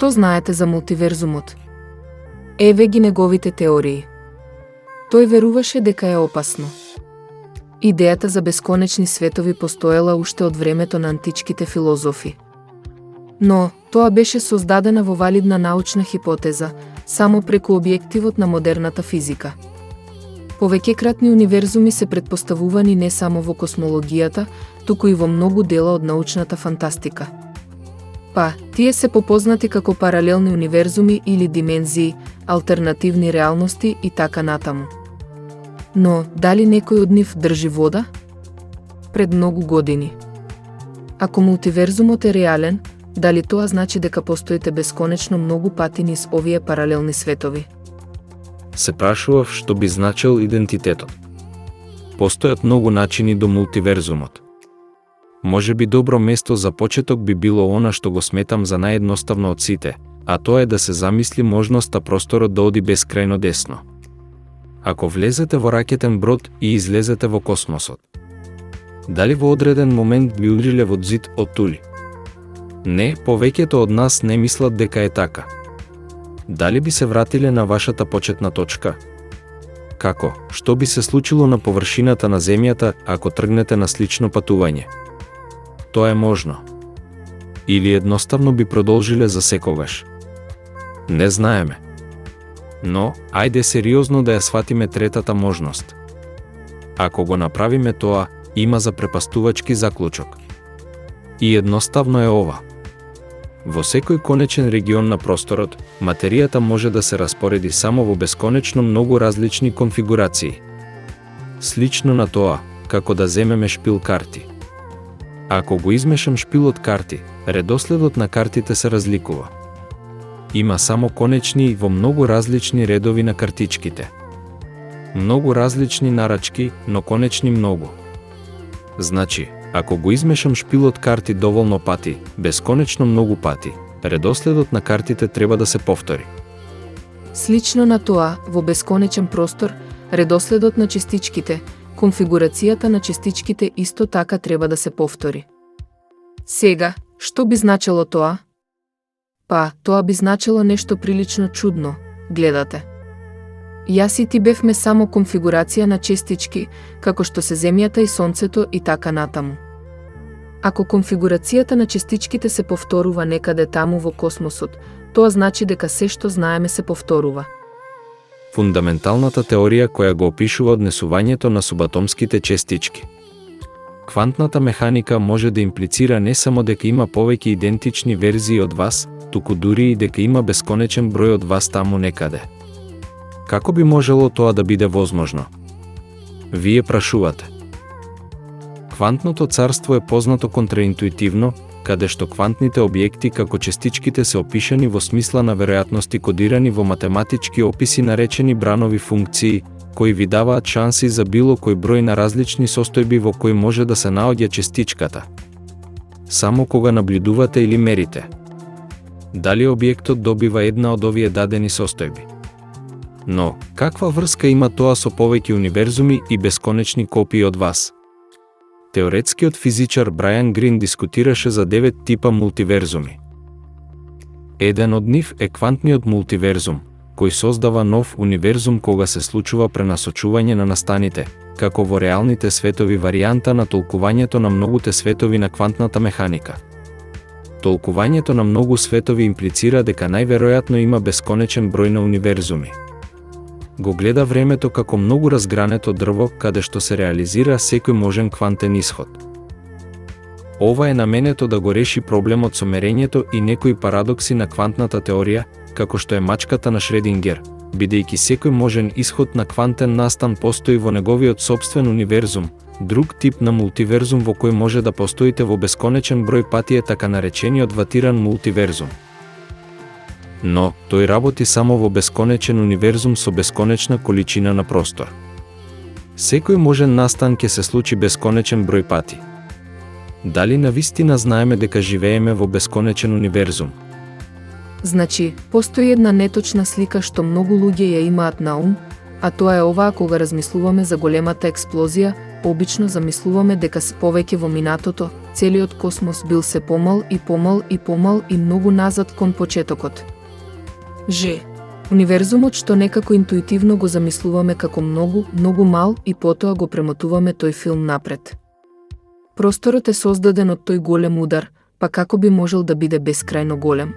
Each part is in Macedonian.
Што знаете за мултиверзумот? Еве ги неговите теории. Тој веруваше дека е опасно. Идејата за бесконечни светови постоела уште од времето на античките филозофи. Но, тоа беше создадена во валидна научна хипотеза, само преку објективот на модерната физика. Повеќекратни универзуми се претпоставувани не само во космологијата, туку и во многу дела од научната фантастика. Па, тие се попознати како паралелни универзуми или димензии, алтернативни реалности и така натаму. Но, дали некој од нив држи вода? Пред многу години. Ако мултиверзумот е реален, дали тоа значи дека постоите бесконечно многу пати низ овие паралелни светови? Се прашував што би значел идентитетот. Постојат многу начини до мултиверзумот. Може би добро место за почеток би било она што го сметам за наједноставно од сите, а тоа е да се замисли можноста просторот да оди бескрајно десно. Ако влезете во ракетен брод и излезете во космосот, дали во одреден момент би удриле во зид од тули? Не, повеќето од нас не мислат дека е така. Дали би се вратиле на вашата почетна точка? Како? Што би се случило на површината на Земјата ако тргнете на слично патување? Тоа е можно. Или едноставно би продолжиле за секогаш? Не знаеме. Но, ајде сериозно да ја сватиме третата можност. Ако го направиме тоа, има запрепастувачки заклучок. И едноставно е ова. Во секој конечен регион на просторот, материјата може да се распореди само во бесконечно многу различни конфигурации. Слично на тоа, како да земеме шпил карти. Ако го измешам шпилот карти, редоследот на картите се разликува. Има само конечни во многу различни редови на картичките. Многу различни нарачки, но конечни многу. Значи, ако го измешам шпилот карти доволно пати, бесконечно многу пати, редоследот на картите треба да се повтори. Слично на тоа, во бесконечен простор, редоследот на частичките, конфигурацијата на частичките исто така треба да се повтори. Сега, што би значело тоа? Па, тоа би значело нешто прилично чудно, гледате. Јас и ти бевме само конфигурација на частички, како што се Земјата и Сонцето и така натаму. Ако конфигурацијата на частичките се повторува некаде таму во космосот, тоа значи дека се што знаеме се повторува. Фундаменталната теорија која го опишува однесувањето на субатомските частички. Квантната механика може да имплицира не само дека има повеќе идентични верзии од вас, туку дури и дека има бесконечен број од вас таму некаде. Како би можело тоа да биде возможно? Вие прашувате. Квантното царство е познато контраинтуитивно, каде што квантните објекти како частичките се опишани во смисла на веројатности кодирани во математички описи наречени бранови функции, кои ви даваат шанси за било кој број на различни состојби во кои може да се наоѓа частичката. Само кога наблюдувате или мерите. Дали објектот добива една од овие дадени состојби? Но, каква врска има тоа со повеќе универзуми и бесконечни копии од вас? Теоретскиот физичар Брајан Грин дискутираше за 9 типа мултиверзуми. Еден од нив е квантниот мултиверзум, кој создава нов универзум кога се случува пренасочување на настаните, како во реалните светови варијанта на толкувањето на многуте светови на квантната механика. Толкувањето на многу светови имплицира дека најверојатно има бесконечен број на универзуми. Го гледа времето како многу разгрането дрво каде што се реализира секој можен квантен исход. Ова е наменето да го реши проблемот со мерењето и некои парадокси на квантната теорија, како што е мачката на Шредингер, бидејќи секој можен исход на квантен настан постои во неговиот сопствен универзум, друг тип на мултиверзум во кој може да постоите во бесконечен број пати е така наречениот ватиран мултиверзум. Но, тој работи само во бесконечен универзум со бесконечна количина на простор. Секој можен настан ќе се случи бесконечен број пати. Дали навистина знаеме дека живееме во бесконечен универзум? Значи, постои една неточна слика што многу луѓе ја имаат на ум, а тоа е оваа кога размислуваме за големата експлозија, обично замислуваме дека се повеќе во минатото, целиот космос бил се помал и помал и помал и многу назад кон почетокот. Универзумот што некако интуитивно го замислуваме како многу, многу мал и потоа го премотуваме тој филм напред. Просторот е создаден од тој голем удар, па како би можел да биде бескрајно голем?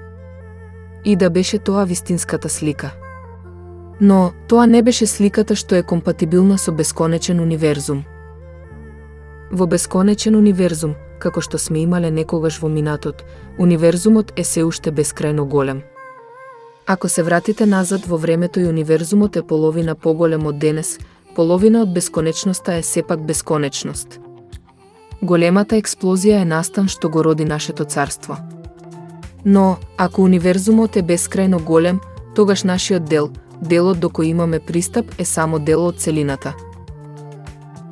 И да беше тоа вистинската слика. Но, тоа не беше сликата што е компатибилна со бесконечен универзум. Во бесконечен универзум, како што сме имале некогаш во минатот, универзумот е се уште бескрајно голем. Ако се вратите назад во времето и универзумот е половина поголем од денес, половина од бесконечноста е сепак бесконечност. Големата експлозија е настан што го роди нашето царство. Но, ако универзумот е бескрајно голем, тогаш нашиот дел, делот до кој имаме пристап, е само дел од целината.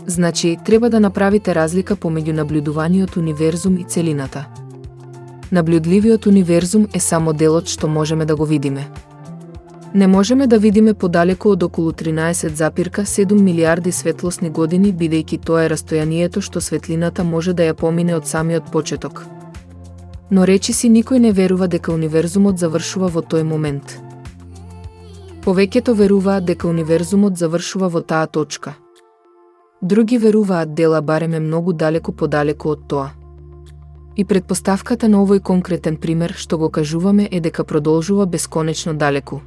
Значи, треба да направите разлика помеѓу наблюдуваниот универзум и целината. Наблюдливиот универзум е само делот што можеме да го видиме. Не можеме да видиме подалеку од околу 13,7 милиарди светлосни години, бидејќи тоа е растојанието што светлината може да ја помине од самиот почеток. Но речиси никој не верува дека универзумот завршува во тој момент. Повеќето веруваат дека универзумот завршува во таа точка. Други веруваат дела барем е многу далеку подалеку од тоа. И предпоставката на овој конкретен пример што го кажуваме е дека продолжува бесконечно далеку.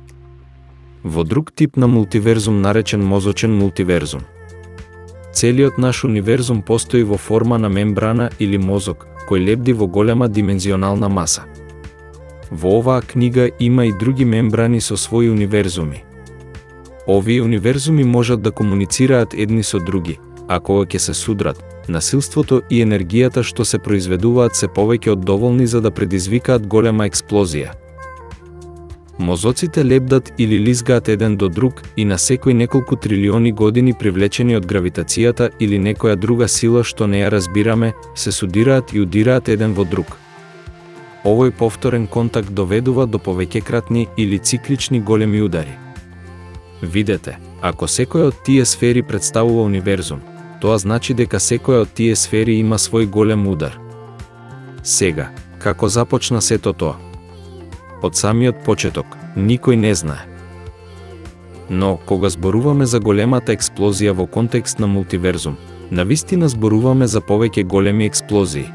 Во друг тип на мултиверзум наречен мозочен мултиверзум. Целиот наш универзум постои во форма на мембрана или мозок, кој лебди во голема димензионална маса. Во оваа книга има и други мембрани со своји универзуми. Овие универзуми можат да комуницираат едни со други, а кога ќе се судрат, насилството и енергијата што се произведуваат се повеќе од доволни за да предизвикаат голема експлозија. Мозоците лебдат или лизгаат еден до друг и на секој неколку трилиони години привлечени од гравитацијата или некоја друга сила што не ја разбираме, се судираат и удираат еден во друг. Овој повторен контакт доведува до повеќекратни или циклични големи удари. Видете, ако секоја од тие сфери представува универзум, тоа значи дека секоја од тие сфери има свој голем удар. Сега, како започна сето тоа? Од самиот почеток, никој не знае. Но, кога зборуваме за големата експлозија во контекст на мултиверзум, навистина зборуваме за повеќе големи експлозии.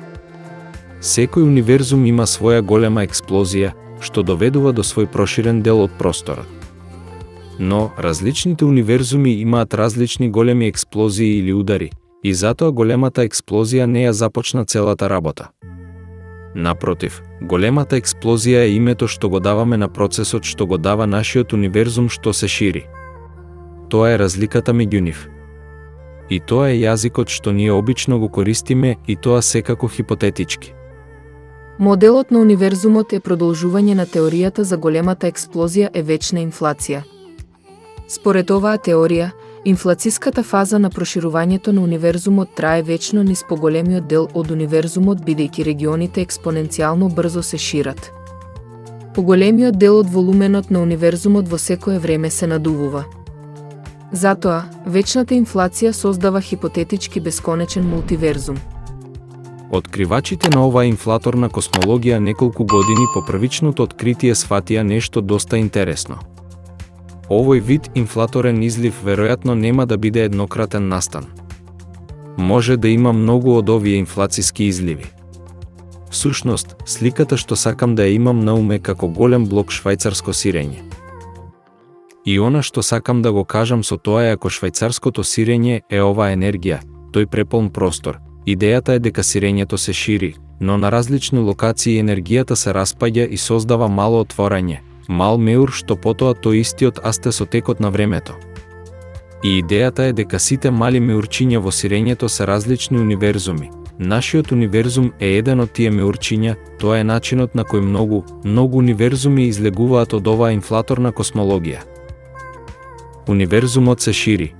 Секој универзум има своја голема експлозија, што доведува до свој проширен дел од просторот. Но, различните универзуми имаат различни големи експлозии или удари, и затоа големата експлозија не ја започна целата работа. Напротив, големата експлозија е името што го даваме на процесот што го дава нашиот универзум што се шири. Тоа е разликата меѓу нив. И тоа е јазикот што ние обично го користиме и тоа секако хипотетички. Моделот на универзумот е продолжување на теоријата за големата експлозија е вечна инфлација. Според оваа теорија, инфлациската фаза на проширувањето на универзумот трае вечно низ поголемиот дел од универзумот бидејќи регионите експоненцијално брзо се шират. Поголемиот дел од волуменот на универзумот во секое време се надувува. Затоа, вечната инфлација создава хипотетички бесконечен мултиверзум. Откривачите на оваа инфлаторна космологија неколку години по првичното откритие сфатија нешто доста интересно. Овој вид инфлаторен излив веројатно нема да биде еднократен настан. Може да има многу од овие инфлациски изливи. Всушност, сликата што сакам да ја имам на уме како голем блок швајцарско сирење. И она што сакам да го кажам со тоа е ако швајцарското сирење е оваа енергија, тој преполн простор, идејата е дека сирењето се шири, но на различни локации енергијата се распаѓа и создава мало отворање, мал меур што потоа тој истиот расте со текот на времето. И идејата е дека сите мали меурчиња во сирењето се различни универзуми. Нашиот универзум е еден од тие меурчиња, тоа е начинот на кој многу универзуми излегуваат од оваа инфлаторна космологија. Универзумот се шири.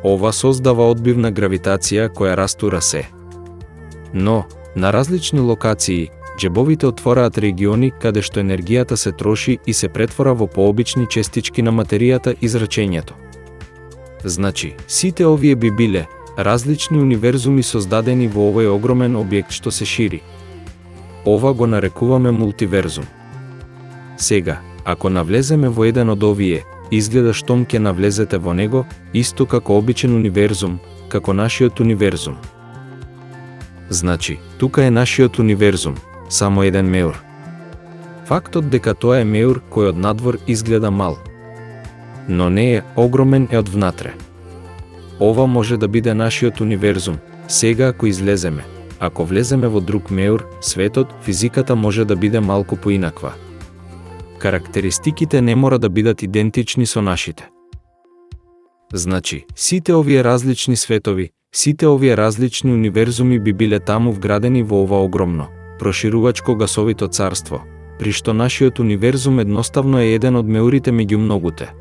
Ова создава одбивна гравитација која растура се. Но, на различни локации, џебовите отвораат региони каде што енергијата се троши и се претвора во пообични честички на материјата и зрачењето. Значи, сите овие би биле, различни универзуми создадени во овој огромен објект што се шири. Ова го нарекуваме мултиверзум. Сега, ако навлеземе во еден од овие, изгледа штом ќе навлезете во него, исто како обичен универзум, како нашиот универзум. Значи, тука е нашиот универзум, само еден меур. Фактот дека тоа е меур кој од надвор изгледа мал, но не е огромен е од внатре. Ова може да биде нашиот универзум, сега ако излеземе. Ако влеземе во друг меур, светот, физиката може да биде малку поинаква. Карактеристиките не мора да бидат идентични со нашите. Значи, сите овие различни светови, сите овие различни универзуми би биле таму вградени во ова огромно, проширувачко гасовито царство, при што нашиот универзум едноставно е еден од меурите меѓу многуте.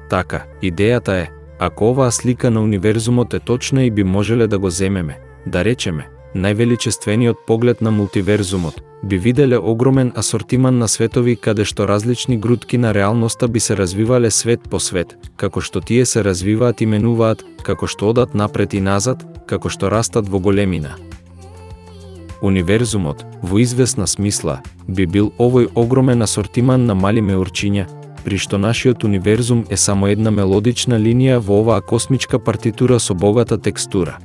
Така, идејата е, ако оваа слика на универзумот е точна и би можеле да го земеме, да речеме, највеличествениот поглед на мултиверзумот, би виделе огромен асортиман на светови каде што различни грудки на реалноста би се развивале свет по свет, како што тие се развиваат и менуваат, како што одат напред и назад, како што растат во големина. Универзумот, во извесна смисла, би бил овој огромен асортиман на мали меурчиња, при што нашиот универзум е само една мелодична линија во оваа космичка партитура со богата текстура.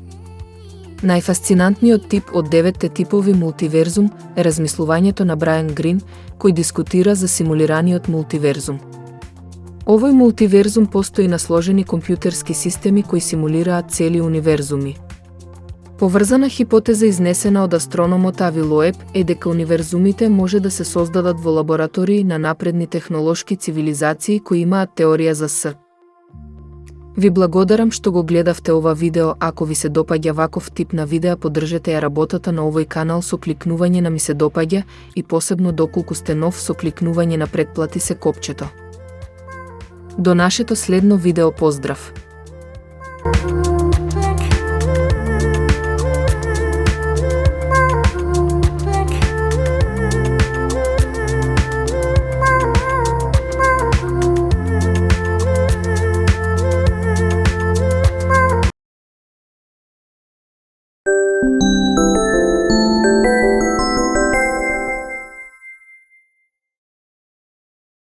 Најфасцинантниот тип од 9 типови мултиверзум е размислувањето на Брајан Грин, кој дискутира за симулираниот мултиверзум. Овој мултиверзум постои на сложени компјутерски системи кои симулираат цели универзуми. Поврзана хипотеза изнесена од астрономот Ави Лоеб е дека универзумите може да се создадат во лаборатории на напредни технолошки цивилизации кои имаат теорија за С. Ви благодарам што го гледавте ова видео. Ако ви се допаѓа ваков тип на видеа, поддржете ја работата на овој канал со кликнување на ми се допаѓа и посебно доколку сте нов со кликнување на претплати се копчето. До нашето следно видео, поздрав!